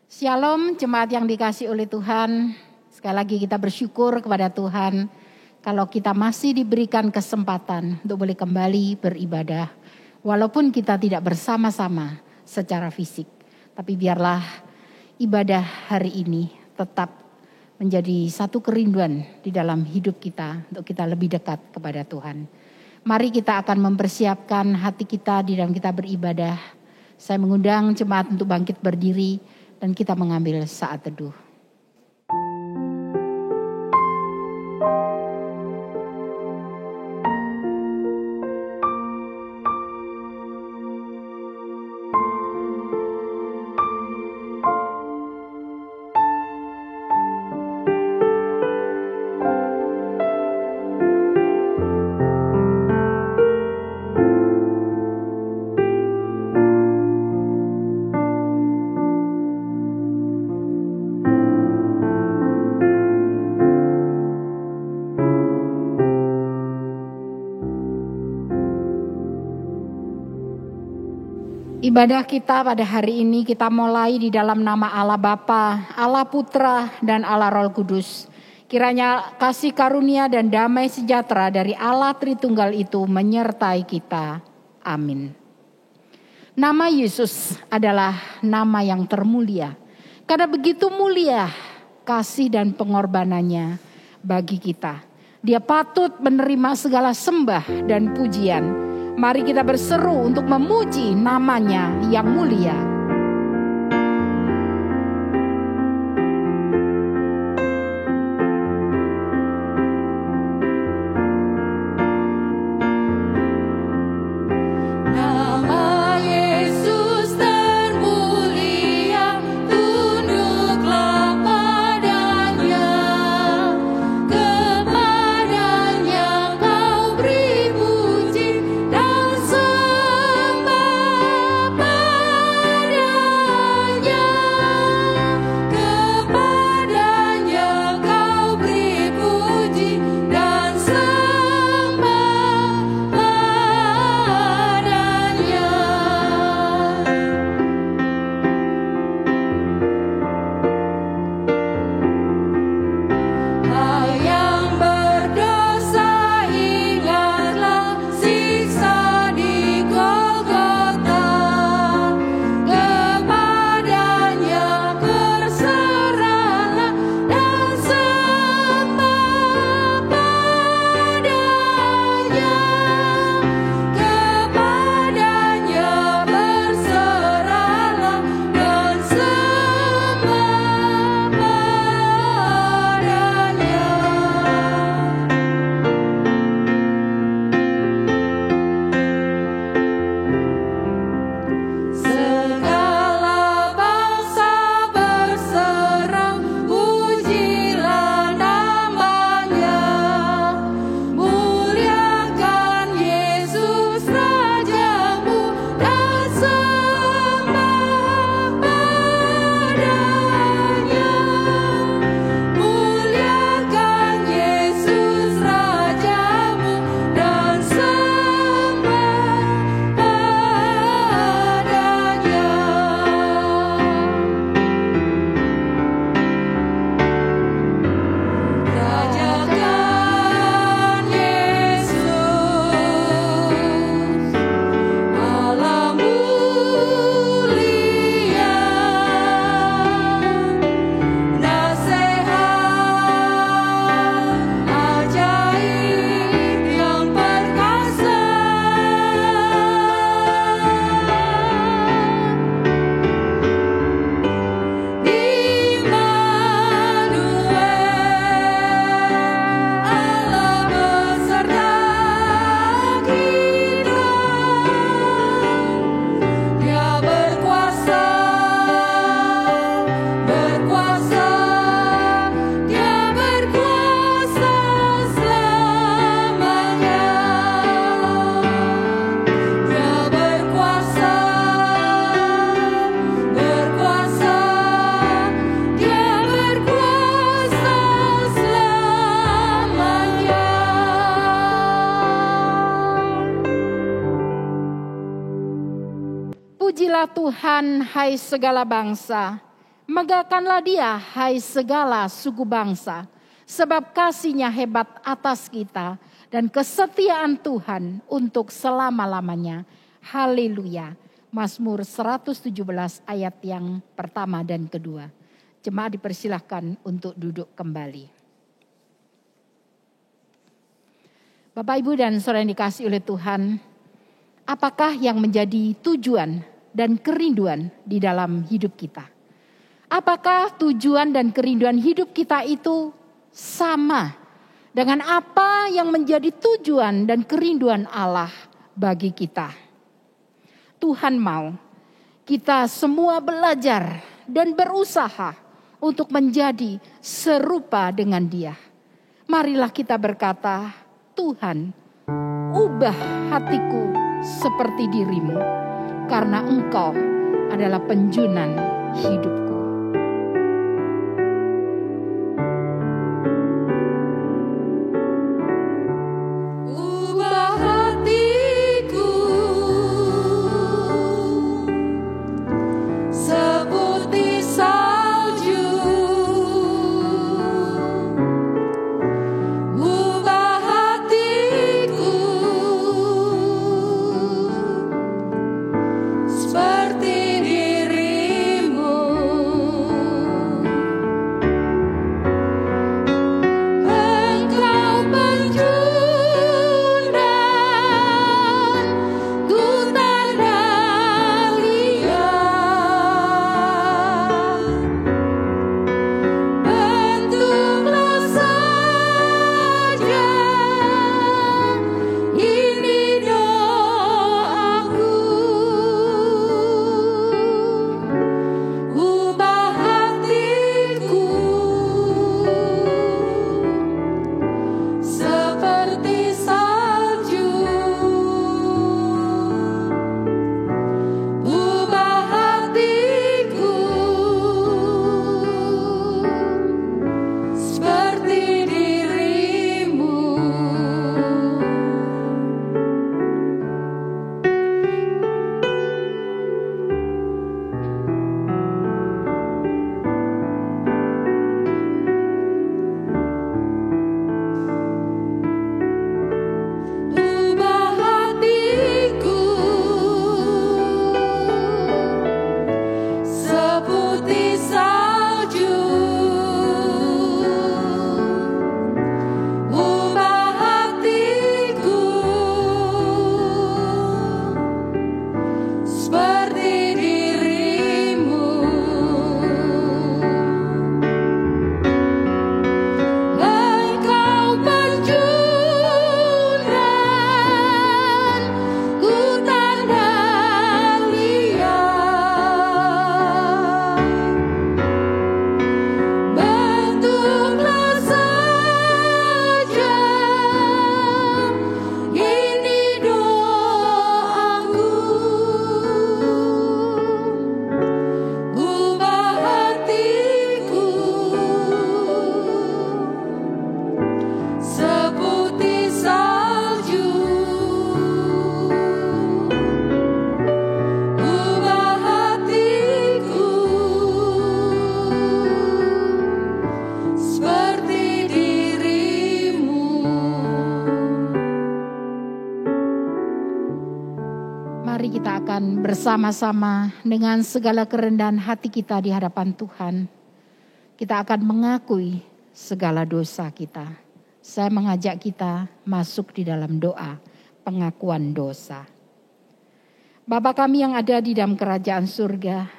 Shalom jemaat yang dikasihi oleh Tuhan. Sekali lagi kita bersyukur kepada Tuhan kalau kita masih diberikan kesempatan untuk boleh kembali beribadah. Walaupun kita tidak bersama-sama secara fisik. Tapi biarlah ibadah hari ini tetap menjadi satu kerinduan di dalam hidup kita untuk kita lebih dekat kepada Tuhan. Mari kita akan mempersiapkan hati kita di dalam kita beribadah. Saya mengundang jemaat untuk bangkit berdiri dan kita mengambil saat teduh. Ibadah kita pada hari ini kita mulai di dalam nama Allah Bapa, Allah Putra, dan Allah Roh Kudus. Kiranya kasih karunia dan damai sejahtera dari Allah Tritunggal itu menyertai kita. Amin. Nama Yesus adalah nama yang termulia. Karena begitu mulia kasih dan pengorbanannya bagi kita. Dia patut menerima segala sembah dan pujian. Mari kita berseru untuk memuji namanya yang mulia. Pujilah Tuhan, hai segala bangsa. Megahkanlah dia, hai segala suku bangsa, sebab kasih-Nya hebat atas kita dan kesetiaan Tuhan untuk selama-lamanya. Haleluya. Mazmur 117 ayat yang pertama dan kedua. Jemaat dipersilahkan untuk duduk kembali. Bapak, Ibu, dan saudara yang dikasihi oleh Tuhan, apakah yang menjadi tujuan dan kerinduan di dalam hidup kita? Apakah tujuan dan kerinduan hidup kita itu sama dengan apa yang menjadi tujuan dan kerinduan Allah bagi kita? Tuhan mau kita semua belajar dan berusaha untuk menjadi serupa dengan Dia. Marilah kita berkata, Tuhan, ubah hatiku seperti diri-Mu, karena Engkau adalah penjunan hidupku. Bersama-sama dengan segala kerendahan hati kita di hadapan Tuhan, kita akan mengakui segala dosa kita. Saya mengajak kita masuk di dalam doa pengakuan dosa. Bapa kami yang ada di dalam kerajaan surga,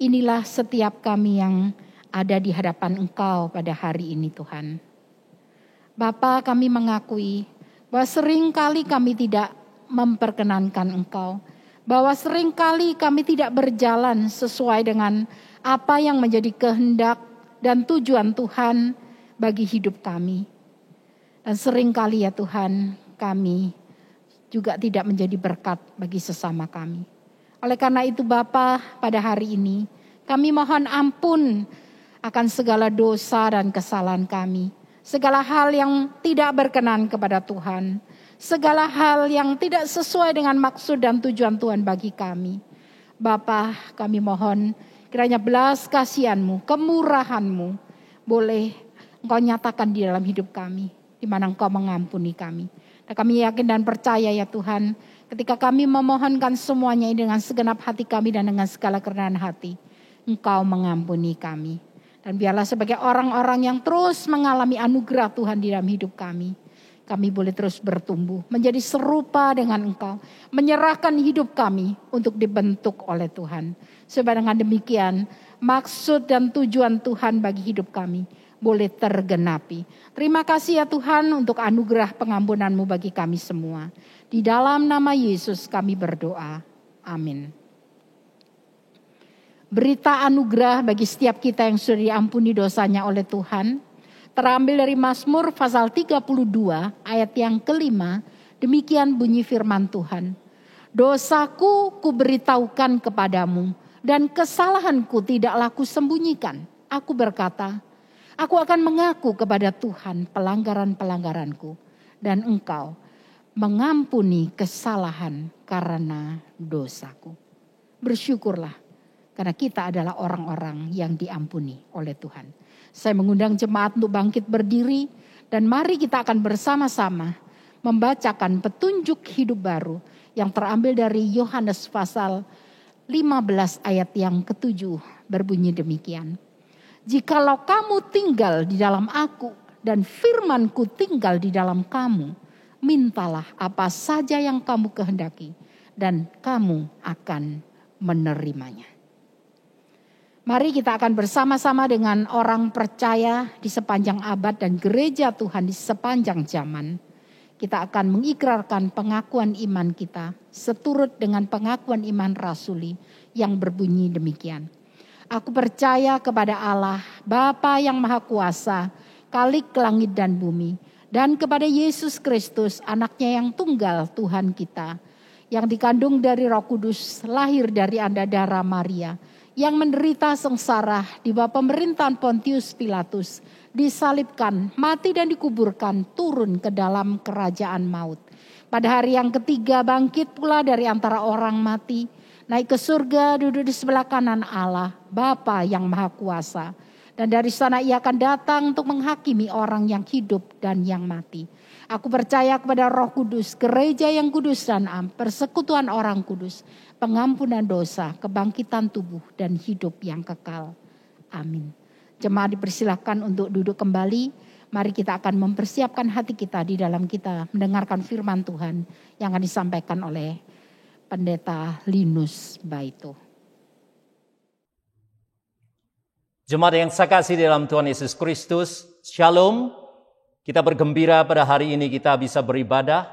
inilah setiap kami yang ada di hadapan Engkau pada hari ini Tuhan. Bapa, kami mengakui bahwa seringkali kami tidak memperkenankan Engkau, bahwa seringkali kami tidak berjalan sesuai dengan apa yang menjadi kehendak dan tujuan Tuhan bagi hidup kami. Dan seringkali ya Tuhan, kami juga tidak menjadi berkat bagi sesama kami. Oleh karena itu Bapa, pada hari ini kami mohon ampun akan segala dosa dan kesalahan kami. Segala hal yang tidak berkenan kepada Tuhan. Segala hal yang tidak sesuai dengan maksud dan tujuan Tuhan bagi kami. Bapa, kami mohon Kiranya belas kasihan-Mu, kemurahan-Mu boleh Engkau nyatakan di dalam hidup kami, di mana Engkau mengampuni kami. Dan kami yakin dan percaya ya Tuhan, ketika kami memohonkan semuanya ini dengan segenap hati kami dan dengan segala kerendahan hati, Engkau mengampuni kami. Dan biarlah sebagai orang-orang yang terus mengalami anugerah Tuhan di dalam hidup kami boleh terus bertumbuh, menjadi serupa dengan Engkau, menyerahkan hidup kami untuk dibentuk oleh Tuhan. Sebab dengan demikian, maksud dan tujuan Tuhan bagi hidup kami boleh tergenapi. Terima kasih ya Tuhan untuk anugerah pengampunan-Mu bagi kami semua. Di dalam nama Yesus kami berdoa. Amin. Berita anugerah bagi setiap kita yang sudah diampuni dosanya oleh Tuhan terambil dari Mazmur pasal 32 ayat yang kelima. Demikian bunyi firman Tuhan. Dosaku kuberitahukan kepadamu dan kesalahanku tidaklah kusembunyikan. Aku berkata, aku akan mengaku kepada Tuhan pelanggaran-pelanggaranku dan Engkau mengampuni kesalahan karena dosaku. Bersyukurlah karena kita adalah orang-orang yang diampuni oleh Tuhan. Saya mengundang jemaat untuk bangkit berdiri dan mari kita akan bersama-sama membacakan petunjuk hidup baru yang terambil dari Yohanes pasal 15 ayat yang ke-7 berbunyi demikian. Jikalau kamu tinggal di dalam aku dan firman-Ku tinggal di dalam kamu, mintalah apa saja yang kamu kehendaki dan kamu akan menerimanya. Mari kita akan bersama-sama dengan orang percaya di sepanjang abad dan gereja Tuhan di sepanjang zaman. Kita akan mengikrarkan pengakuan iman kita seturut dengan pengakuan iman rasuli yang berbunyi demikian. Aku percaya kepada Allah, Bapa yang Maha Kuasa, Khalik langit dan bumi, dan kepada Yesus Kristus, anaknya yang tunggal Tuhan kita, yang dikandung dari Roh Kudus, lahir dari Andadara Maria, yang menderita sengsara di bawah pemerintahan Pontius Pilatus, disalibkan, mati dan dikuburkan, turun ke dalam kerajaan maut. Pada hari yang ketiga bangkit pula dari antara orang mati, naik ke surga, duduk di sebelah kanan Allah, Bapa yang Maha Kuasa. Dan dari sana ia akan datang untuk menghakimi orang yang hidup dan yang mati. Aku percaya kepada Roh Kudus, gereja yang kudus dan am, persekutuan orang kudus, pengampunan dosa, kebangkitan tubuh dan hidup yang kekal. Amin. Jemaat dipersilakan untuk duduk kembali. Mari kita akan mempersiapkan hati kita di dalam kita mendengarkan firman Tuhan yang akan disampaikan oleh Pendeta Linus Baito. Jemaat yang saya kasih dalam Tuhan Yesus Kristus, Shalom. Kita bergembira pada hari ini kita bisa beribadah.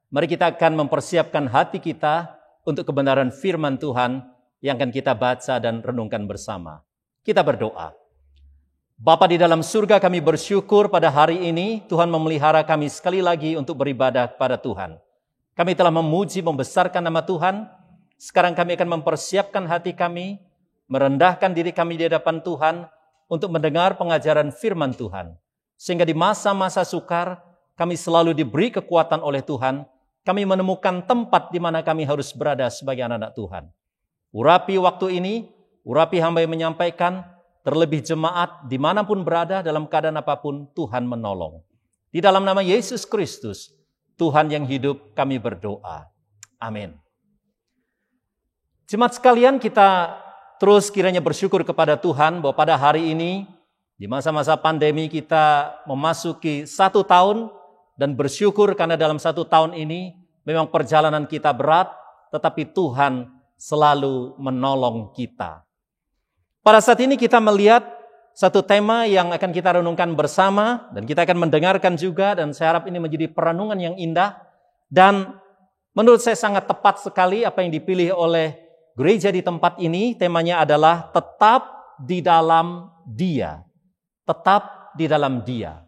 Mari kita akan mempersiapkan hati kita untuk kebenaran firman Tuhan yang akan kita baca dan renungkan bersama. Kita berdoa. Bapa di dalam surga, kami bersyukur pada hari ini Tuhan memelihara kami sekali lagi untuk beribadah kepada Tuhan. Kami telah memuji, membesarkan nama Tuhan. Sekarang kami akan mempersiapkan hati kami, merendahkan diri kami di hadapan Tuhan untuk mendengar pengajaran firman Tuhan. Sehingga di masa-masa sukar, kami selalu diberi kekuatan oleh Tuhan. Kami menemukan tempat di mana kami harus berada sebagai anak-anak Tuhan. Urapi waktu ini, urapi hamba yang menyampaikan, terlebih jemaat dimanapun berada dalam keadaan apapun, Tuhan menolong. Di dalam nama Yesus Kristus, Tuhan yang hidup, kami berdoa. Amin. Jemaat sekalian, kita terus kiranya bersyukur kepada Tuhan bahwa pada hari ini, di masa-masa pandemi kita memasuki 1 tahun, dan bersyukur karena dalam 1 tahun ini memang perjalanan kita berat, tetapi Tuhan selalu menolong kita. Pada saat ini kita melihat satu tema yang akan kita renungkan bersama dan kita akan mendengarkan juga, dan saya harap ini menjadi perenungan yang indah dan menurut saya sangat tepat sekali apa yang dipilih oleh gereja di tempat ini. Temanya adalah tetap di dalam Dia. Tetap di dalam Dia.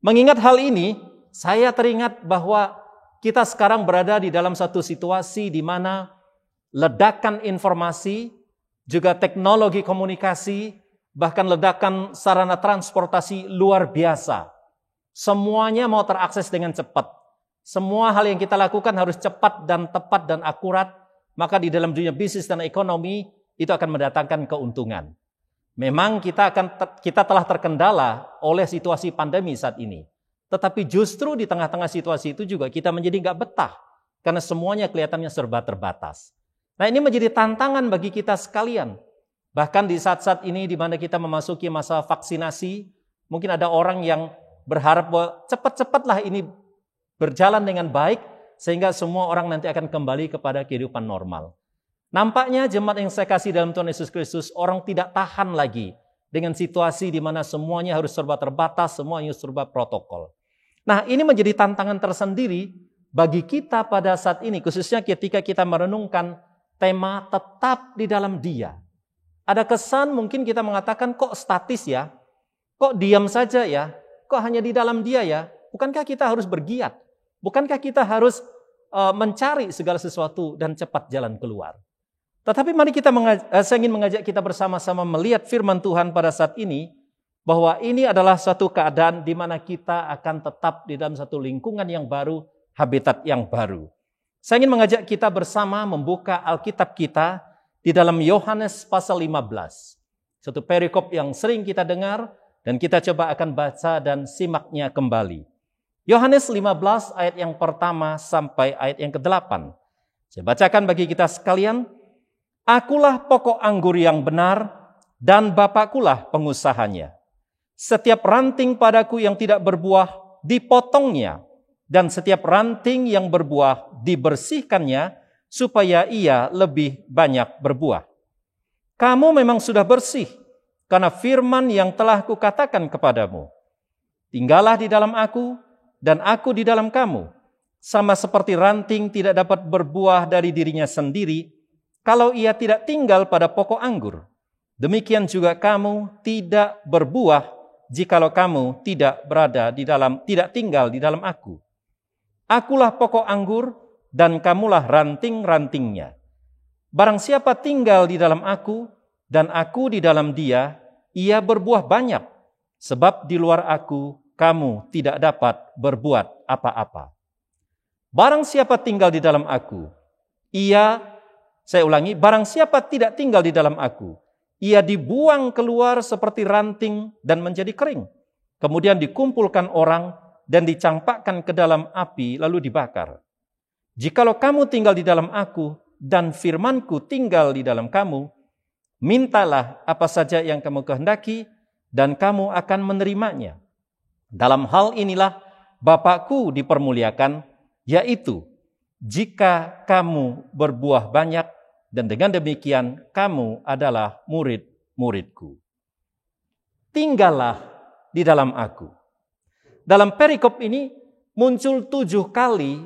Mengingat hal ini, saya teringat bahwa kita sekarang berada di dalam satu situasi di mana ledakan informasi, juga teknologi komunikasi, bahkan ledakan sarana transportasi luar biasa. Semuanya mau terakses dengan cepat. Semua hal yang kita lakukan harus cepat dan tepat dan akurat. Maka di dalam dunia bisnis dan ekonomi, itu akan mendatangkan keuntungan. Memang kita telah terkendala oleh situasi pandemi saat ini. Tetapi justru di tengah-tengah situasi itu juga kita menjadi nggak betah. Karena semuanya kelihatannya serba terbatas. Nah, ini menjadi tantangan bagi kita sekalian. Bahkan di saat-saat ini di mana kita memasuki masa vaksinasi, mungkin ada orang yang berharap bahwa cepat-cepatlah ini berjalan dengan baik, sehingga semua orang nanti akan kembali kepada kehidupan normal. Nampaknya jemaat yang saya kasih dalam Tuhan Yesus Kristus, orang tidak tahan lagi dengan situasi di mana semuanya harus serba terbatas, semuanya serba protokol. Nah, ini menjadi tantangan tersendiri bagi kita pada saat ini, khususnya ketika kita merenungkan tema tetap di dalam Dia. Ada kesan mungkin kita mengatakan kok statis ya, kok diam saja ya, kok hanya di dalam Dia ya. Bukankah kita harus bergiat? Bukankah kita harus mencari segala sesuatu dan cepat jalan keluar? Tetapi mari saya ingin mengajak kita bersama-sama melihat firman Tuhan pada saat ini, bahwa ini adalah suatu keadaan di mana kita akan tetap di dalam satu lingkungan yang baru, habitat yang baru. Saya ingin mengajak kita bersama membuka Alkitab kita di dalam Yohanes pasal 15. Satu perikop yang sering kita dengar dan kita coba akan baca dan simaknya kembali. Yohanes 15 ayat yang pertama sampai ayat yang ke-8. Saya bacakan bagi kita sekalian. Akulah pokok anggur yang benar dan Bapakkulah pengusahanya. Setiap ranting padaku yang tidak berbuah dipotongnya, dan setiap ranting yang berbuah dibersihkannya supaya ia lebih banyak berbuah. Kamu memang sudah bersih karena firman yang telah kukatakan kepadamu. Tinggallah di dalam aku dan aku di dalam kamu. Sama seperti ranting tidak dapat berbuah dari dirinya sendiri kalau ia tidak tinggal pada pokok anggur. Demikian juga kamu tidak berbuah jikalau kamu tidak tinggal di dalam aku. Akulah pokok anggur dan kamulah ranting-rantingnya. Barang siapa tinggal di dalam aku dan aku di dalam dia, ia berbuah banyak. Sebab di luar aku kamu tidak dapat berbuat apa-apa. Barang siapa tinggal di dalam aku, barang siapa tidak tinggal di dalam aku, ia dibuang keluar seperti ranting dan menjadi kering. Kemudian dikumpulkan orang dan dicampakkan ke dalam api lalu dibakar. Jikalau kamu tinggal di dalam aku dan firmanku tinggal di dalam kamu, mintalah apa saja yang kamu kehendaki dan kamu akan menerimanya. Dalam hal inilah Bapakku dipermuliakan, yaitu jika kamu berbuah banyak, dan dengan demikian kamu adalah murid-muridku. Tinggallah di dalam aku. Dalam perikop ini muncul 7 kali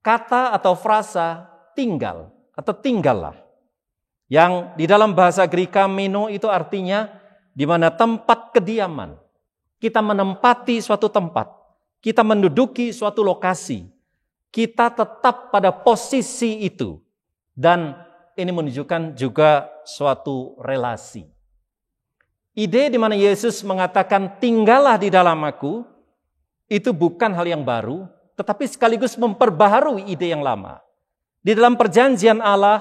kata atau frasa tinggal atau tinggallah. Yang di dalam bahasa Greka meno itu artinya di mana tempat kediaman. Kita menempati suatu tempat, kita menduduki suatu lokasi, kita tetap pada posisi itu. Dan ini menunjukkan juga suatu relasi. Ide di mana Yesus mengatakan tinggallah di dalam aku, itu bukan hal yang baru, tetapi sekaligus memperbaharui ide yang lama. Di dalam perjanjian Allah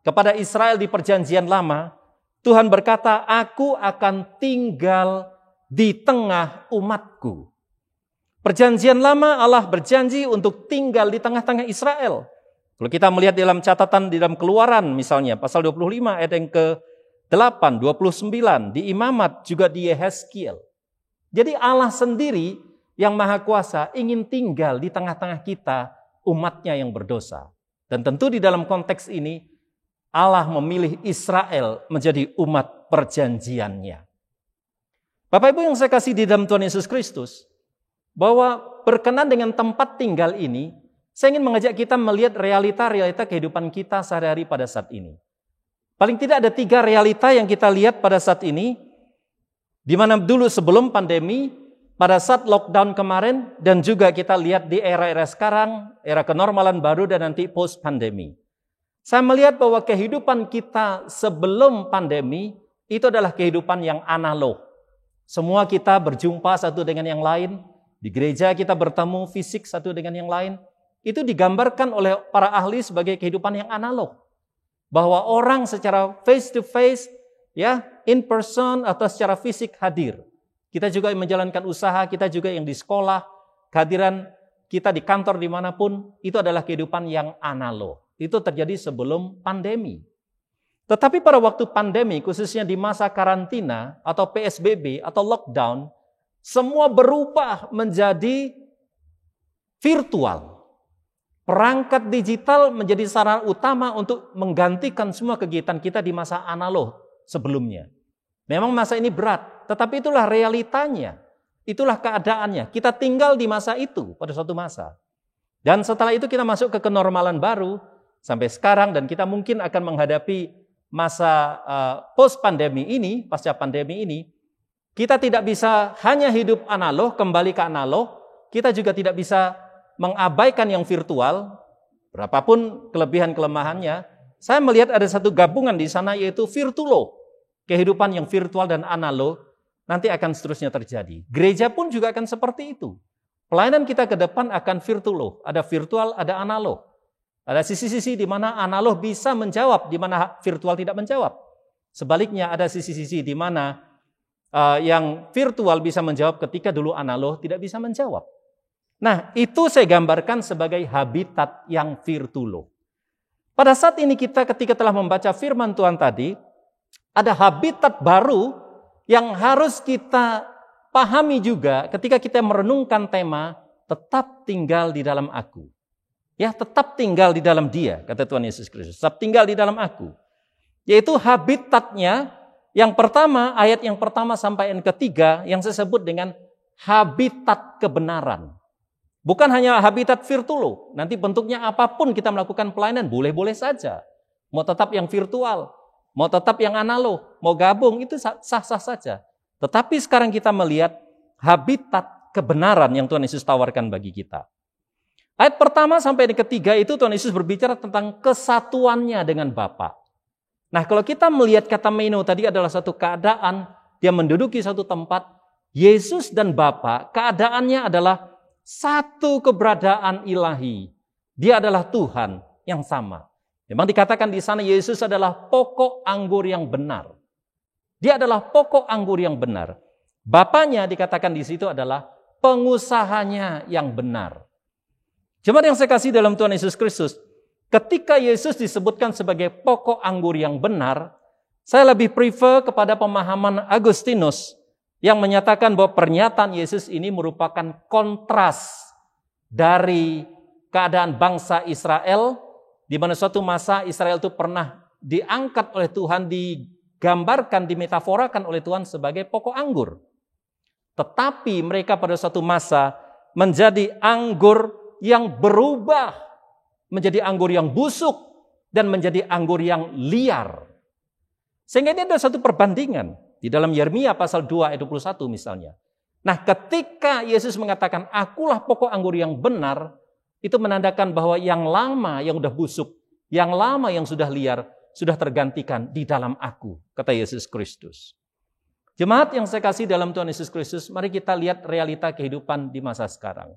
kepada Israel di perjanjian lama, Tuhan berkata, aku akan tinggal di tengah umatku. Perjanjian lama Allah berjanji untuk tinggal di tengah-tengah Israel. Kalau kita melihat dalam catatan di dalam Keluaran misalnya, pasal 25 ayat yang ke-8, 29, di Imamat juga di Yehezkiel. Jadi Allah sendiri yang Maha Kuasa ingin tinggal di tengah-tengah kita, umatnya yang berdosa. Dan tentu di dalam konteks ini, Allah memilih Israel menjadi umat perjanjiannya. Bapak Ibu yang saya kasih di dalam Tuhan Yesus Kristus, bahwa berkenan dengan tempat tinggal ini, saya ingin mengajak kita melihat realita-realita kehidupan kita sehari-hari pada saat ini. Paling tidak ada 3 realita yang kita lihat pada saat ini, di mana dulu sebelum pandemi, pada saat lockdown kemarin, dan juga kita lihat di era-era sekarang, era kenormalan baru dan nanti post-pandemi. Saya melihat bahwa kehidupan kita sebelum pandemi, itu adalah kehidupan yang analog. Semua kita berjumpa satu dengan yang lain, di gereja kita bertemu fisik satu dengan yang lain, itu digambarkan oleh para ahli sebagai kehidupan yang analog. bahwa orang secara face to face, ya, in person atau secara fisik hadir. Kita juga yang menjalankan usaha, kita juga yang di sekolah, kehadiran kita di kantor dimanapun, itu adalah kehidupan yang analog. Itu terjadi sebelum pandemi. Tetapi pada waktu pandemi, khususnya di masa karantina atau PSBB atau lockdown, semua berubah menjadi virtual. Perangkat digital menjadi sarana utama untuk menggantikan semua kegiatan kita di masa analog sebelumnya. Memang masa ini berat, tetapi itulah realitanya. Itulah keadaannya. Kita tinggal di masa itu pada suatu masa. Dan setelah itu kita masuk ke kenormalan baru sampai sekarang, dan kita mungkin akan menghadapi masa post pandemi ini, pasca pandemi ini. Kita tidak bisa hanya hidup analog, kembali ke analog. Kita juga tidak bisa mengabaikan yang virtual, berapapun kelebihan-kelemahannya. Saya melihat ada satu gabungan di sana, yaitu virtulo. Kehidupan yang virtual dan analog nanti akan seterusnya terjadi. Gereja pun juga akan seperti itu. Pelayanan kita ke depan akan virtulo. Ada virtual, ada analog. Ada sisi-sisi di mana analog bisa menjawab, di mana virtual tidak menjawab. Sebaliknya ada sisi-sisi di mana yang virtual bisa menjawab ketika dulu analog tidak bisa menjawab. Nah, itu saya gambarkan sebagai habitat yang virtulo. Pada saat ini kita ketika telah membaca firman Tuhan tadi, ada habitat baru yang harus kita pahami juga ketika kita merenungkan tema tetap tinggal di dalam aku. Ya, tetap tinggal di dalam Dia, kata Tuhan Yesus Kristus. Tetap tinggal di dalam aku. Yaitu habitatnya, yang pertama, ayat yang pertama sampai yang ketiga, yang saya sebut dengan habitat kebenaran. Bukan hanya habitat virtual. Nanti bentuknya apapun kita melakukan pelayanan, boleh-boleh saja. Mau tetap yang virtual, mau tetap yang analog, mau gabung, itu sah-sah saja. Tetapi sekarang kita melihat habitat kebenaran yang Tuhan Yesus tawarkan bagi kita. Ayat pertama sampai yang ketiga itu Tuhan Yesus berbicara tentang kesatuannya dengan Bapa. Nah, kalau kita melihat kata meno tadi adalah satu keadaan, dia menduduki satu tempat, Yesus dan Bapa, keadaannya adalah satu keberadaan ilahi. Dia adalah Tuhan yang sama. Memang dikatakan di sana Yesus adalah pokok anggur yang benar. Dia adalah pokok anggur yang benar. Bapanya dikatakan di situ adalah pengusahanya yang benar. Jemaat yang saya kasih dalam Tuhan Yesus Kristus, ketika Yesus disebutkan sebagai pokok anggur yang benar, saya lebih prefer kepada pemahaman Agustinus yang menyatakan bahwa pernyataan Yesus ini merupakan kontras dari keadaan bangsa Israel, di mana suatu masa Israel itu pernah diangkat oleh Tuhan, digambarkan, dimetaforakan oleh Tuhan sebagai pokok anggur. Tetapi mereka pada suatu masa menjadi anggur yang berubah menjadi anggur yang busuk dan menjadi anggur yang liar. Sehingga ini ada satu perbandingan di dalam Yeremia pasal 2 ayat 21 misalnya. Nah, ketika Yesus mengatakan akulah pokok anggur yang benar, itu menandakan bahwa yang lama yang sudah busuk, yang lama yang sudah liar, sudah tergantikan di dalam aku, kata Yesus Kristus. Jemaat yang saya kasih dalam Tuhan Yesus Kristus, mari kita lihat realita kehidupan di masa sekarang.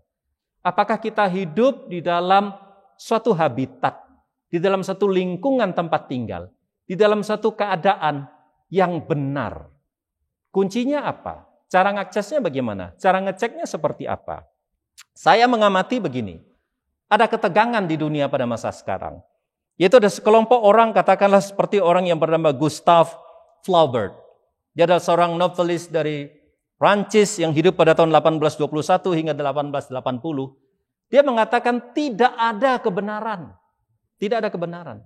Apakah kita hidup di dalam suatu habitat, di dalam satu lingkungan tempat tinggal, di dalam satu keadaan yang benar? Kuncinya apa? Cara ngaksesnya bagaimana? Cara ngeceknya seperti apa? Saya mengamati begini, ada ketegangan di dunia pada masa sekarang. Yaitu ada sekelompok orang, katakanlah seperti orang yang bernama Gustav Flaubert. Dia adalah seorang novelis dari Prancis yang hidup pada tahun 1821 hingga 1880. Dia mengatakan tidak ada kebenaran. Tidak ada kebenaran.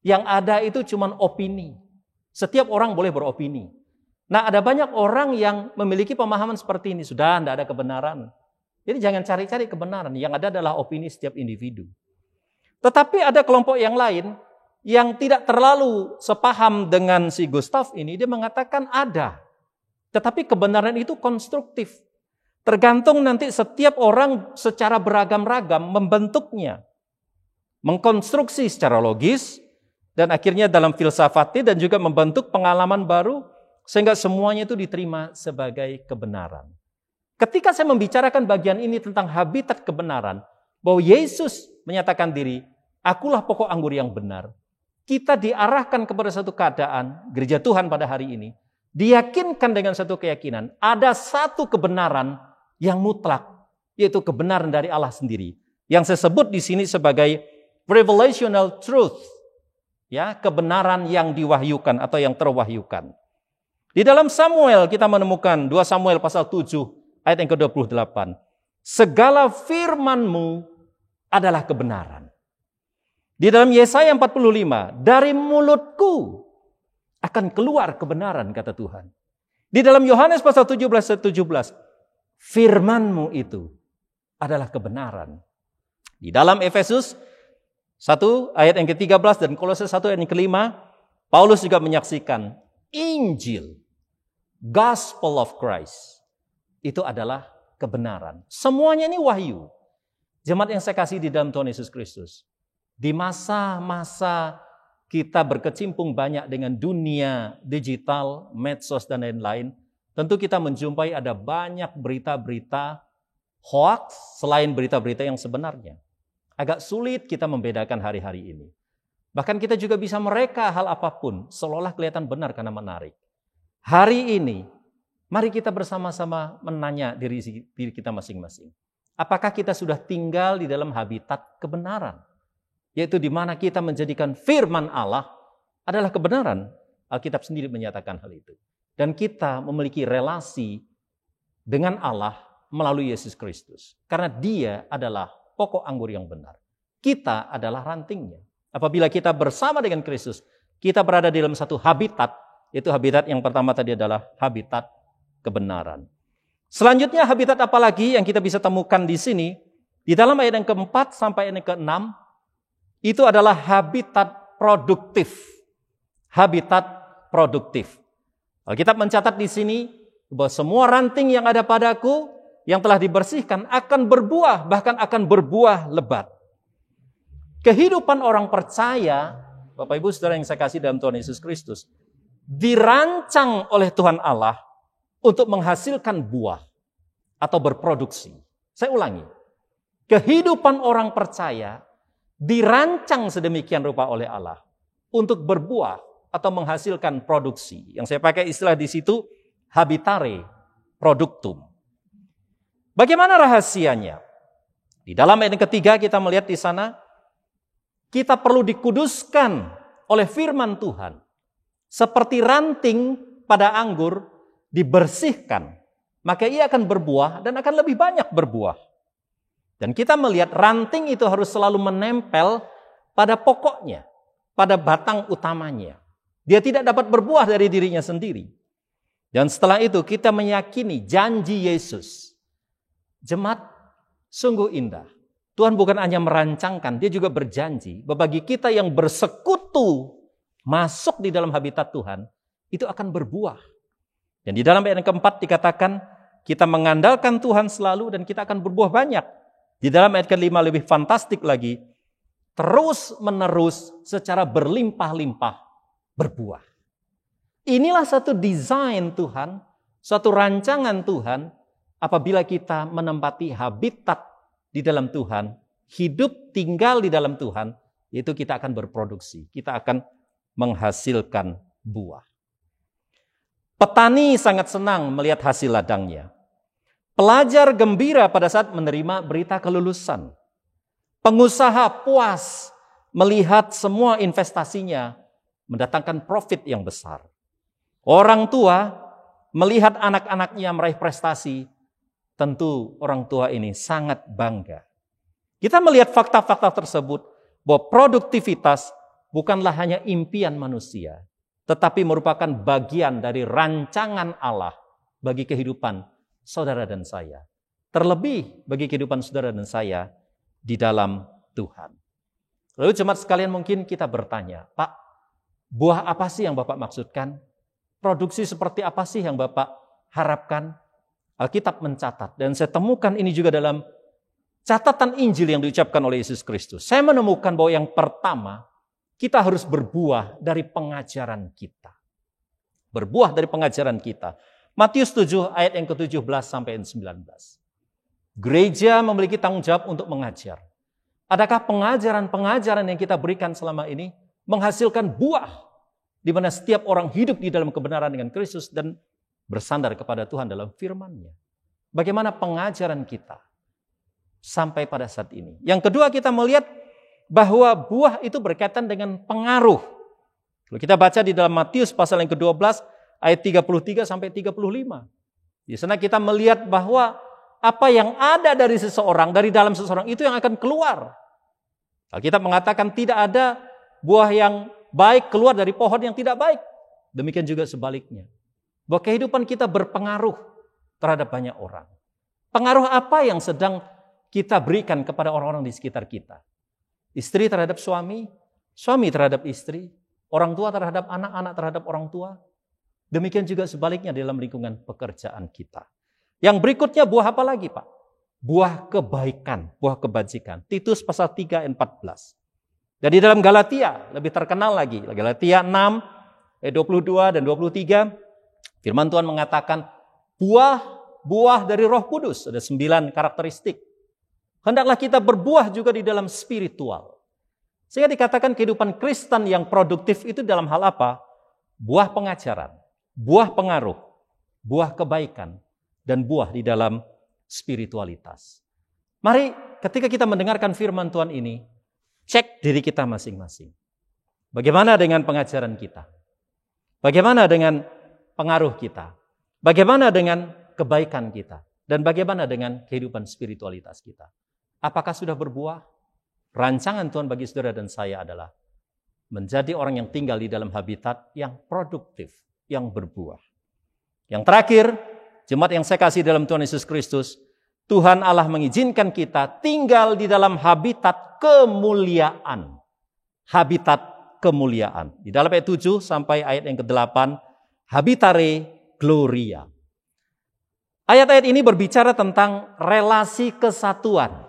Yang ada itu cuma opini. Setiap orang boleh beropini. Nah, ada banyak orang yang memiliki pemahaman seperti ini. Sudah, tidak ada kebenaran. Jadi jangan cari-cari kebenaran. Yang ada adalah opini setiap individu. Tetapi ada kelompok yang lain yang tidak terlalu sepaham dengan si Gustav ini. Dia mengatakan ada. Tetapi kebenaran itu konstruktif. Tergantung nanti setiap orang secara beragam-ragam membentuknya. Mengkonstruksi secara logis. Dan akhirnya dalam filsafatnya dan juga membentuk pengalaman baru. Sehingga semuanya itu diterima sebagai kebenaran. Ketika saya membicarakan bagian ini tentang habitat kebenaran. Bahwa Yesus menyatakan diri, akulah pokok anggur yang benar. kita diarahkan kepada satu keadaan, gereja Tuhan pada hari ini, diyakinkan dengan satu keyakinan, ada satu kebenaran yang mutlak, yaitu kebenaran dari Allah sendiri. Yang saya sebut di sini sebagai revelational truth, ya, kebenaran yang diwahyukan atau yang terwahyukan. Di dalam Samuel kita menemukan 2 Samuel pasal 7 ayat yang ke-28. Segala firman-Mu adalah kebenaran. Di dalam Yesaya 45, dari mulutku akan keluar kebenaran, kata Tuhan. Di dalam Yohanes pasal 17, firman-Mu itu adalah kebenaran. Di dalam Efesus 1 ayat yang ke-13 dan Kolose 1 ayat yang ke-5, Paulus juga menyaksikan Injil, Gospel of Christ, itu adalah kebenaran. Semuanya ini wahyu. Jemaat yang saya kasih di dalam Tuhan Yesus Kristus. Di masa-masa kita berkecimpung banyak dengan dunia digital, medsos, dan lain-lain, tentu kita menjumpai ada banyak berita-berita hoax selain berita-berita yang sebenarnya. Agak sulit kita membedakan hari-hari ini. Bahkan kita juga bisa mereka hal apapun, seolah kelihatan benar karena menarik. Hari ini, mari kita bersama-sama menanya diri kita masing-masing. Apakah kita sudah tinggal di dalam habitat kebenaran? Yaitu di mana kita menjadikan firman Allah adalah kebenaran. Alkitab sendiri menyatakan hal itu. Dan kita memiliki relasi dengan Allah melalui Yesus Kristus. Karena Dia adalah pokok anggur yang benar. Kita adalah rantingnya. Apabila kita bersama dengan Kristus, kita berada di dalam satu habitat. Yaitu habitat yang pertama tadi adalah habitat kebenaran. Selanjutnya habitat apa lagi yang kita bisa temukan di sini? Di dalam ayat yang ke-4 sampai ayat yang ke-6, itu adalah habitat produktif. Habitat produktif. Alkitab mencatat di sini bahwa semua ranting yang ada padaku yang telah dibersihkan akan berbuah, bahkan akan berbuah lebat. Kehidupan orang percaya, Bapak Ibu Saudara yang saya kasih dalam Tuhan Yesus Kristus, dirancang oleh Tuhan Allah untuk menghasilkan buah atau berproduksi. Saya ulangi. Kehidupan orang percaya dirancang sedemikian rupa oleh Allah untuk berbuah atau menghasilkan produksi. Yang saya pakai istilah di situ habitare productum. Bagaimana rahasianya? Di dalam ayat ketiga kita melihat di sana kita perlu dikuduskan oleh firman Tuhan. Seperti ranting pada anggur dibersihkan, maka ia akan berbuah dan akan lebih banyak berbuah. Dan kita melihat ranting itu harus selalu menempel pada pokoknya, pada batang utamanya. Dia tidak dapat berbuah dari dirinya sendiri. Dan setelah itu kita meyakini janji Yesus. Jemaat, sungguh indah. Tuhan bukan hanya merancangkan, dia juga berjanji bahwa bagi kita yang bersekutu masuk di dalam habitat Tuhan, itu akan berbuah. Dan di dalam ayat yang keempat dikatakan, kita mengandalkan Tuhan selalu dan kita akan berbuah banyak. Di dalam ayat kelima lebih fantastik lagi, terus menerus secara berlimpah-limpah berbuah. Inilah satu desain Tuhan, suatu rancangan Tuhan, apabila kita menempati habitat di dalam Tuhan, hidup tinggal di dalam Tuhan, yaitu kita akan berproduksi, kita akan menghasilkan buah. Petani sangat senang melihat hasil ladangnya. Pelajar gembira pada saat menerima berita kelulusan. Pengusaha puas melihat semua investasinya mendatangkan profit yang besar. Orang tua melihat anak-anaknya meraih prestasi, tentu orang tua ini sangat bangga. Kita melihat fakta-fakta tersebut bahwa produktivitas bukanlah hanya impian manusia, tetapi merupakan bagian dari rancangan Allah bagi kehidupan saudara dan saya. Terlebih bagi kehidupan saudara dan saya di dalam Tuhan. Lalu jemaat sekalian mungkin kita bertanya, Pak, buah apa sih yang Bapak maksudkan? Produksi seperti apa sih yang Bapak harapkan? Alkitab mencatat, dan saya temukan ini juga dalam catatan Injil yang diucapkan oleh Yesus Kristus. Saya menemukan bahwa yang pertama, kita harus berbuah dari pengajaran kita. Berbuah dari pengajaran kita. Matius 7 ayat yang ke-17 sampai 19. Gereja memiliki tanggung jawab untuk mengajar. Adakah pengajaran-pengajaran yang kita berikan selama ini menghasilkan buah, di mana setiap orang hidup di dalam kebenaran dengan Kristus dan bersandar kepada Tuhan dalam firman-Nya. Bagaimana pengajaran kita sampai pada saat ini. Yang kedua, kita melihat bahwa buah itu berkaitan dengan pengaruh. Kalau kita baca di dalam Matius pasal yang ke-12 ayat 33 sampai 35. Di sana kita melihat bahwa apa yang ada dari seseorang, dari dalam seseorang itu yang akan keluar. Alkitab mengatakan tidak ada buah yang baik keluar dari pohon yang tidak baik. Demikian juga sebaliknya. Bahwa kehidupan kita berpengaruh terhadap banyak orang. Pengaruh apa yang sedang kita berikan kepada orang-orang di sekitar kita? Istri terhadap suami, suami terhadap istri, orang tua terhadap anak, anak terhadap orang tua. Demikian juga sebaliknya dalam lingkungan pekerjaan kita. Yang berikutnya buah apa lagi, Pak? Buah kebaikan, buah kebajikan. Titus pasal 3 ayat 14. Dan di dalam Galatia, lebih terkenal lagi. Galatia 6 ayat 22 dan 23. Firman Tuhan mengatakan, buah dari Roh Kudus. Ada 9 karakteristik. Hendaklah kita berbuah juga di dalam spiritual. Sehingga dikatakan kehidupan Kristen yang produktif itu dalam hal apa? Buah pengajaran, buah pengaruh, buah kebaikan, dan buah di dalam spiritualitas. Mari ketika kita mendengarkan firman Tuhan ini, cek diri kita masing-masing. Bagaimana dengan pengajaran kita? Bagaimana dengan pengaruh kita? Bagaimana dengan kebaikan kita? Dan bagaimana dengan kehidupan spiritualitas kita? Apakah sudah berbuah? Rancangan Tuhan bagi saudara dan saya adalah menjadi orang yang tinggal di dalam habitat yang produktif, yang berbuah. Yang terakhir, jemaat yang saya kasih dalam Tuhan Yesus Kristus, Tuhan Allah mengizinkan kita tinggal di dalam habitat kemuliaan. Habitat kemuliaan. Di dalam ayat 7 sampai ayat yang ke-8, habitare gloria. Ayat-ayat ini berbicara tentang relasi kesatuan.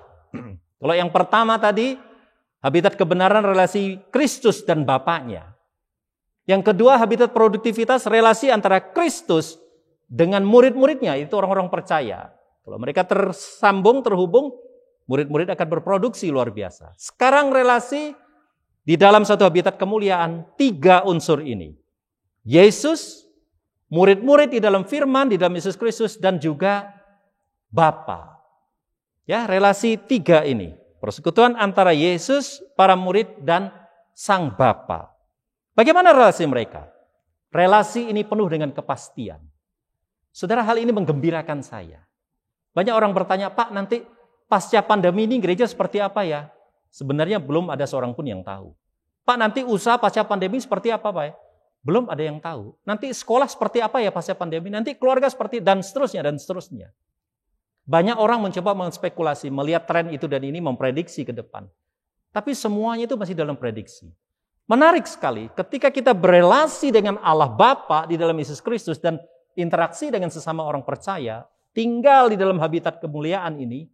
Kalau yang pertama tadi, habitat kebenaran relasi Kristus dan Bapaknya. Yang kedua, habitat produktivitas relasi antara Kristus dengan murid-muridnya, itu orang-orang percaya. Kalau mereka tersambung, terhubung, murid-murid akan berproduksi luar biasa. Sekarang relasi di dalam satu habitat kemuliaan, 3 unsur ini. Yesus, murid-murid di dalam firman, di dalam Yesus Kristus, dan juga Bapa. Ya, relasi 3 ini. Persekutuan antara Yesus, para murid, dan Sang Bapa. Bagaimana relasi mereka? Relasi ini penuh dengan kepastian. Saudara, hal ini menggembirakan saya. Banyak orang bertanya, Pak, nanti pasca pandemi ini gereja seperti apa ya? Sebenarnya belum ada seorang pun yang tahu. Pak, nanti usaha pasca pandemi seperti apa, Pak? Belum ada yang tahu. Nanti sekolah seperti apa ya pasca pandemi? Nanti keluarga seperti, dan seterusnya, dan seterusnya. Banyak orang mencoba menspekulasi, melihat tren itu dan ini, memprediksi ke depan. Tapi semuanya itu masih dalam prediksi. Menarik sekali, ketika kita berelasi dengan Allah Bapa di dalam Yesus Kristus dan interaksi dengan sesama orang percaya, tinggal di dalam habitat kemuliaan ini,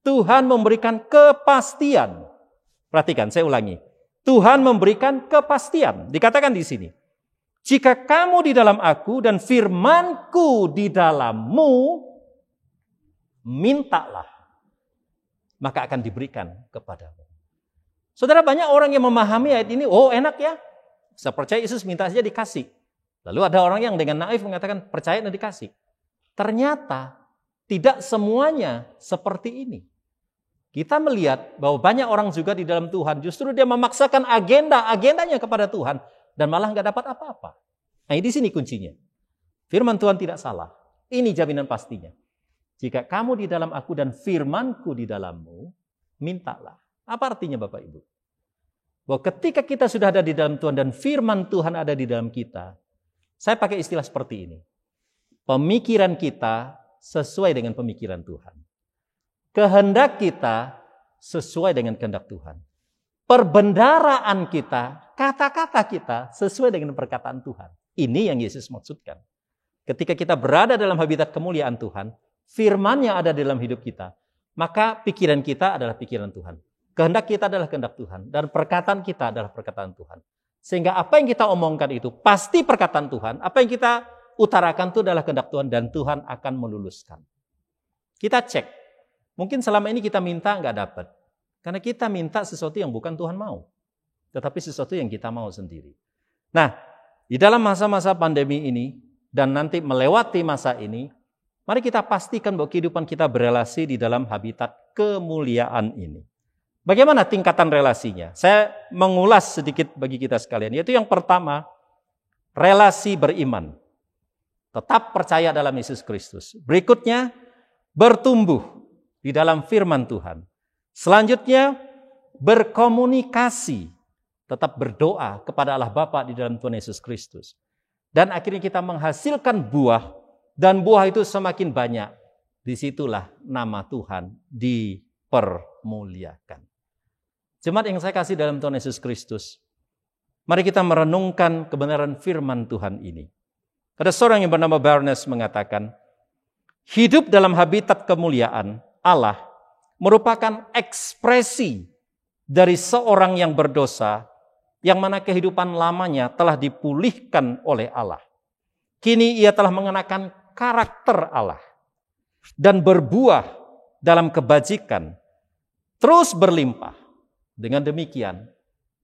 Tuhan memberikan kepastian. Perhatikan, saya ulangi. Tuhan memberikan kepastian. Dikatakan di sini, jika kamu di dalam aku dan firmanku di dalammu, mintalah, maka akan diberikan kepadamu. Saudara, banyak orang yang memahami ayat ini, oh enak ya, saya percaya Yesus minta saja dikasih. Lalu ada orang yang dengan naif mengatakan percaya dan dikasih. Ternyata tidak semuanya seperti ini. Kita melihat bahwa banyak orang juga di dalam Tuhan, justru dia memaksakan agendanya kepada Tuhan, dan malah nggak dapat apa-apa. Nah, di sini kuncinya. Firman Tuhan tidak salah. Ini jaminan pastinya. Jika kamu di dalam aku dan firmanku di dalammu, mintalah. Apa artinya Bapak Ibu? Bahwa ketika kita sudah ada di dalam Tuhan dan firman Tuhan ada di dalam kita, saya pakai istilah seperti ini. Pemikiran kita sesuai dengan pemikiran Tuhan. Kehendak kita sesuai dengan kehendak Tuhan. Perbendaraan kita, kata-kata kita sesuai dengan perkataan Tuhan. Ini yang Yesus maksudkan. Ketika kita berada dalam habitat kemuliaan Tuhan, firman-Nya ada dalam hidup kita, maka pikiran kita adalah pikiran Tuhan. Kehendak kita adalah kehendak Tuhan. Dan perkataan kita adalah perkataan Tuhan. Sehingga apa yang kita omongkan itu pasti perkataan Tuhan. Apa yang kita utarakan itu adalah kehendak Tuhan. Dan Tuhan akan meluluskan. Kita cek. Mungkin selama ini kita minta nggak dapat. Karena kita minta sesuatu yang bukan Tuhan mau. tetapi sesuatu yang kita mau sendiri. Nah, di dalam masa-masa pandemi ini dan nanti melewati masa ini, mari kita pastikan bahwa kehidupan kita berelasi di dalam habitat kemuliaan ini. Bagaimana tingkatan relasinya? Saya mengulas sedikit bagi kita sekalian, yaitu yang pertama, relasi beriman. Tetap percaya dalam Yesus Kristus. Berikutnya, bertumbuh di dalam firman Tuhan. Selanjutnya, berkomunikasi. Tetap berdoa kepada Allah Bapa di dalam Tuhan Yesus Kristus. Dan akhirnya kita menghasilkan buah. Dan buah itu semakin banyak. Disitulah nama Tuhan dipermuliakan. Jemaat yang saya kasih dalam Tuhan Yesus Kristus. Mari kita merenungkan kebenaran firman Tuhan ini. Ada seorang yang bernama Barnes mengatakan, hidup dalam habitat kemuliaan Allah merupakan ekspresi dari seorang yang berdosa, yang mana kehidupan lamanya telah dipulihkan oleh Allah. Kini ia telah mengenakan karakter Allah dan berbuah dalam kebajikan, terus berlimpah. Dengan demikian,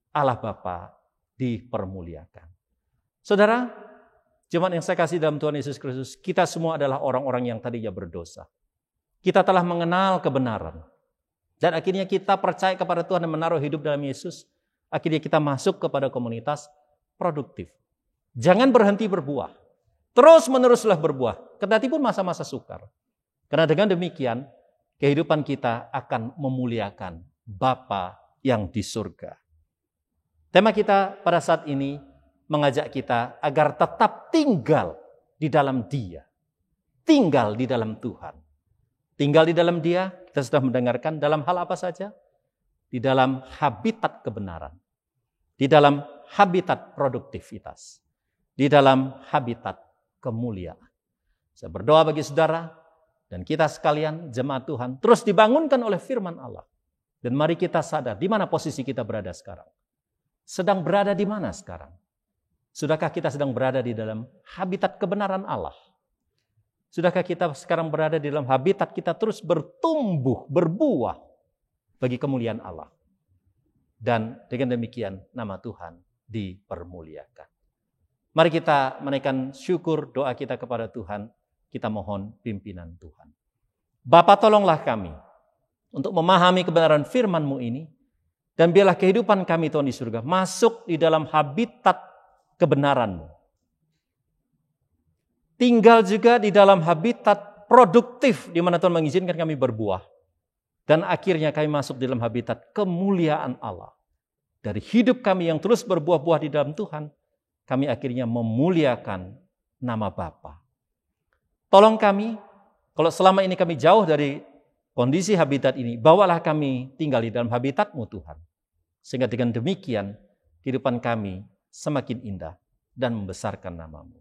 Allah Bapa dipermuliakan. Saudara, jemaat yang saya kasih dalam Tuhan Yesus Kristus, kita semua adalah orang-orang yang tadinya berdosa. Kita telah mengenal kebenaran. Dan akhirnya kita percaya kepada Tuhan dan menaruh hidup dalam Yesus. Akhirnya kita masuk kepada komunitas produktif. Jangan berhenti berbuah. Terus meneruslah berbuah. Kendati pun masa-masa sukar. Karena dengan demikian, kehidupan kita akan memuliakan Bapa yang di surga. Tema kita pada saat ini mengajak kita agar tetap tinggal di dalam Dia. Tinggal di dalam Tuhan. Tinggal di dalam Dia, kita sudah mendengarkan dalam hal apa saja? Di dalam habitat kebenaran. Di dalam habitat produktivitas. Di dalam habitat kemuliaan. Saya berdoa bagi saudara dan kita sekalian jemaat Tuhan terus dibangunkan oleh firman Allah. Dan mari kita sadar di mana posisi kita berada sekarang. Sedang berada di mana sekarang? Sudahkah kita sedang berada di dalam habitat kebenaran Allah? Sudahkah kita sekarang berada di dalam habitat kita terus bertumbuh, berbuah bagi kemuliaan Allah? Dan dengan demikian nama Tuhan dipermuliakan. Mari kita menaikkan syukur doa kita kepada Tuhan. Kita mohon pimpinan Tuhan. Bapa, tolonglah kami untuk memahami kebenaran firman-Mu ini. Dan biarlah kehidupan kami Tuhan di surga masuk di dalam habitat kebenaran-Mu. Tinggal juga di dalam habitat produktif di mana Tuhan mengizinkan kami berbuah. Dan akhirnya kami masuk di dalam habitat kemuliaan Allah. Dari hidup kami yang terus berbuah-buah di dalam Tuhan, kami akhirnya memuliakan nama Bapa. Tolong kami, kalau selama ini kami jauh dari kondisi habitat ini, bawalah kami tinggal di dalam habitat-Mu Tuhan. Sehingga dengan demikian, kehidupan kami semakin indah dan membesarkan nama-Mu.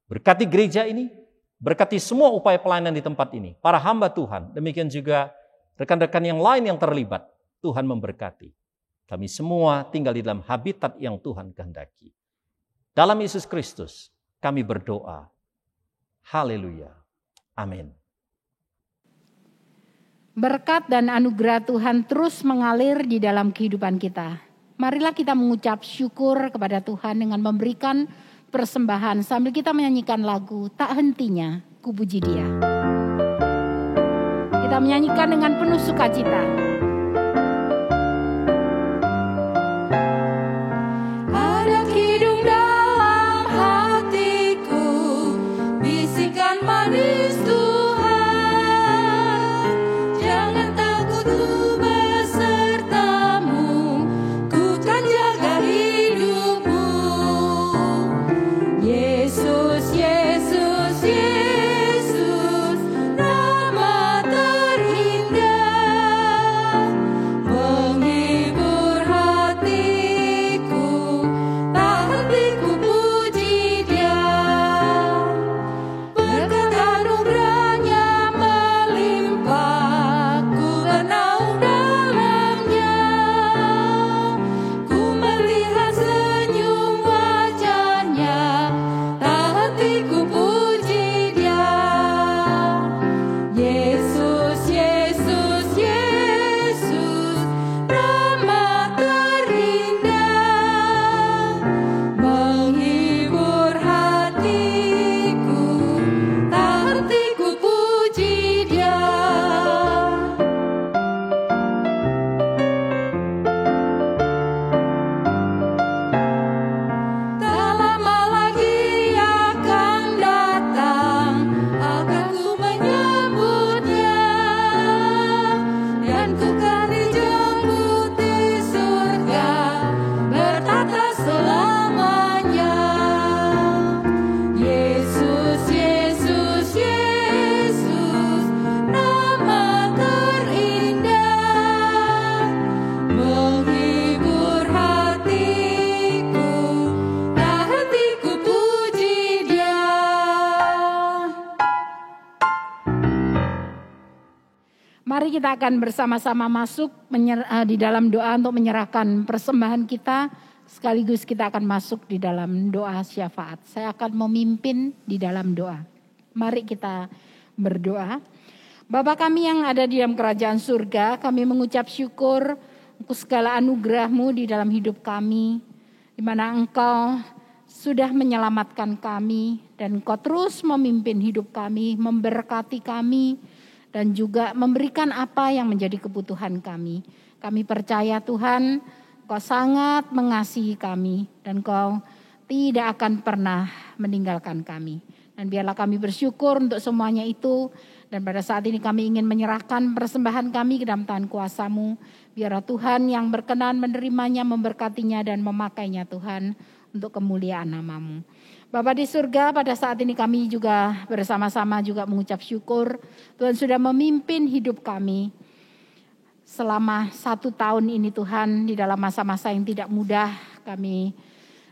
Berkati gereja ini, berkati semua upaya pelayanan di tempat ini, para hamba Tuhan, demikian juga rekan-rekan yang lain yang terlibat, Tuhan memberkati. Kami semua tinggal di dalam habitat yang Tuhan kehendaki. Dalam Yesus Kristus, kami berdoa. Haleluya. Amin. Berkat dan anugerah Tuhan terus mengalir di dalam kehidupan kita. Marilah kita mengucap syukur kepada Tuhan dengan memberikan persembahan sambil kita menyanyikan lagu Tak Hentinya Ku Puji Dia. Kita menyanyikan dengan penuh sukacita. Ada kidung dalam hatiku, bisikan manis Tuhan. Jangan takut ku besertamu, ku kan jaga hidupmu. Yesus, Yesus, Yesus, nama terindah. Mari kita akan bersama-sama masuk di dalam doa untuk menyerahkan persembahan kita. Sekaligus kita akan masuk di dalam doa syafaat. Saya akan memimpin di dalam doa. Mari kita berdoa. Bapa kami yang ada di dalam kerajaan surga, kami mengucap syukur untuk segala anugerah-Mu di dalam hidup kami, di mana Engkau sudah menyelamatkan kami dan Engkau terus memimpin hidup kami, memberkati kami, dan juga memberikan apa yang menjadi kebutuhan kami. Kami percaya Tuhan, Kau sangat mengasihi kami dan Kau tidak akan pernah meninggalkan kami. Dan biarlah kami bersyukur untuk semuanya itu. Dan pada saat ini kami ingin menyerahkan persembahan kami ke dalam tangan kuasa-Mu. Biarlah Tuhan yang berkenan menerimanya, memberkatinya dan memakainya Tuhan untuk kemuliaan nama-Mu. Bapa di surga, pada saat ini kami juga bersama-sama juga mengucap syukur. Tuhan sudah memimpin hidup kami selama 1 tahun ini Tuhan, di dalam masa-masa yang tidak mudah kami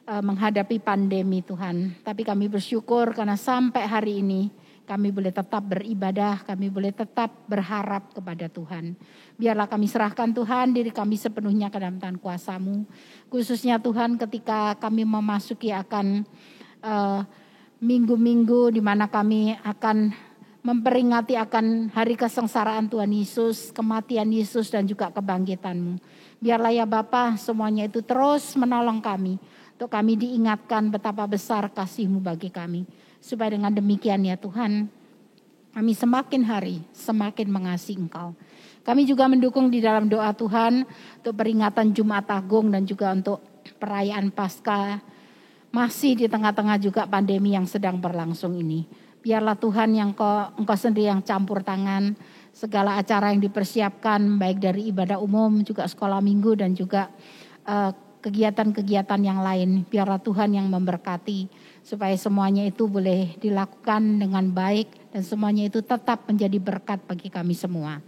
menghadapi pandemi Tuhan. Tapi kami bersyukur karena sampai hari ini kami boleh tetap beribadah, kami boleh tetap berharap kepada Tuhan. Biarlah kami serahkan Tuhan diri kami sepenuhnya ke dalam tangan kuasa-Mu. Khususnya Tuhan ketika kami memasuki akan minggu-minggu di mana kami akan memperingati akan hari kesengsaraan Tuhan Yesus, kematian Yesus dan juga kebangkitan-Mu. Biarlah ya Bapa semuanya itu terus menolong kami. Untuk kami diingatkan betapa besar kasih-Mu bagi kami. Supaya dengan demikian ya Tuhan, kami semakin hari semakin mengasihi Engkau. Kami juga mendukung di dalam doa Tuhan untuk peringatan Jumat Agung dan juga untuk perayaan Paskah. Masih di tengah-tengah juga pandemi yang sedang berlangsung ini. Biarlah Tuhan yang Engkau sendiri yang campur tangan. Segala acara yang dipersiapkan baik dari ibadah umum juga sekolah minggu dan juga kegiatan-kegiatan yang lain. Biarlah Tuhan yang memberkati supaya semuanya itu boleh dilakukan dengan baik. Dan semuanya itu tetap menjadi berkat bagi kami semua.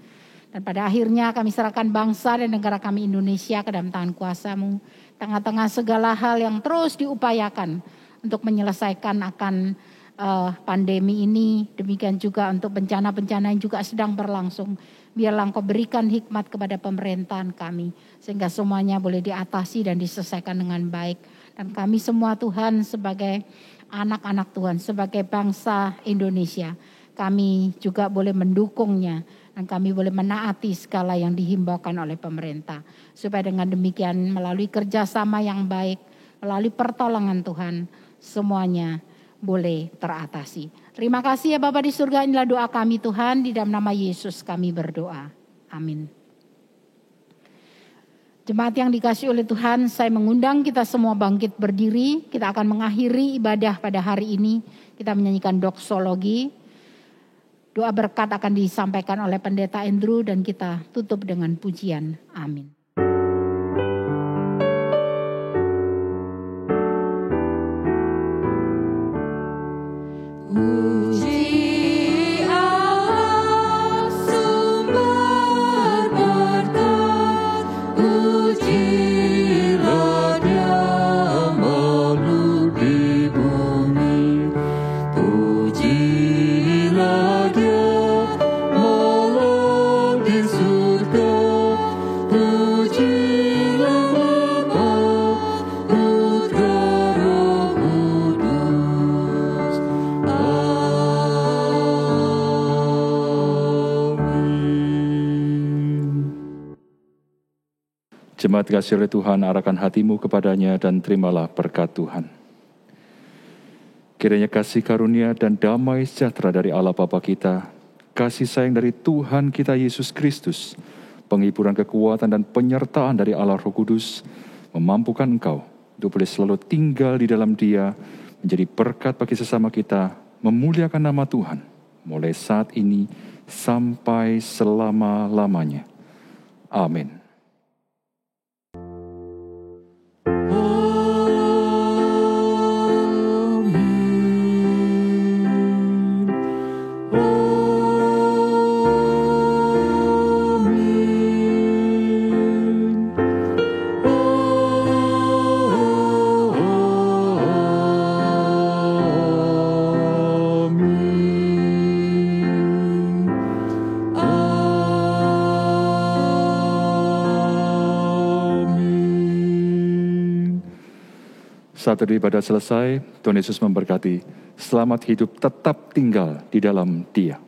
Dan pada akhirnya kami serahkan bangsa dan negara kami Indonesia ke dalam tangan kuasa-Mu. Tengah-tengah segala hal yang terus diupayakan untuk menyelesaikan akan pandemi ini. Demikian juga untuk bencana-bencana yang juga sedang berlangsung. Biarlah Engkau berikan hikmat kepada pemerintahan kami. Sehingga semuanya boleh diatasi dan diselesaikan dengan baik. Dan kami semua Tuhan sebagai anak-anak Tuhan, sebagai bangsa Indonesia. Kami juga boleh mendukungnya. Dan kami boleh menaati segala yang dihimbaukan oleh pemerintah. Supaya dengan demikian melalui kerjasama yang baik, melalui pertolongan Tuhan, semuanya boleh teratasi. Terima kasih ya Bapa di surga, inilah doa kami Tuhan, di dalam nama Yesus kami berdoa. Amin. Jemaat yang dikasihi oleh Tuhan, saya mengundang kita semua bangkit berdiri. Kita akan mengakhiri ibadah pada hari ini. Kita menyanyikan doksologi. Doa berkat akan disampaikan oleh Pendeta Andrew dan kita tutup dengan pujian. Amin. Jemaat dikasihi oleh Tuhan, arahkan hatimu kepadanya dan terimalah berkat Tuhan. Kiranya kasih karunia dan damai sejahtera dari Allah Bapa kita, kasih sayang dari Tuhan kita Yesus Kristus, penghiburan kekuatan dan penyertaan dari Allah Roh Kudus, memampukan engkau untuk boleh selalu tinggal di dalam Dia, menjadi berkat bagi sesama kita, memuliakan nama Tuhan, mulai saat ini sampai selama-lamanya. Amin. Saat ibadah selesai, Tuhan Yesus memberkati. Selamat hidup tetap tinggal di dalam Dia.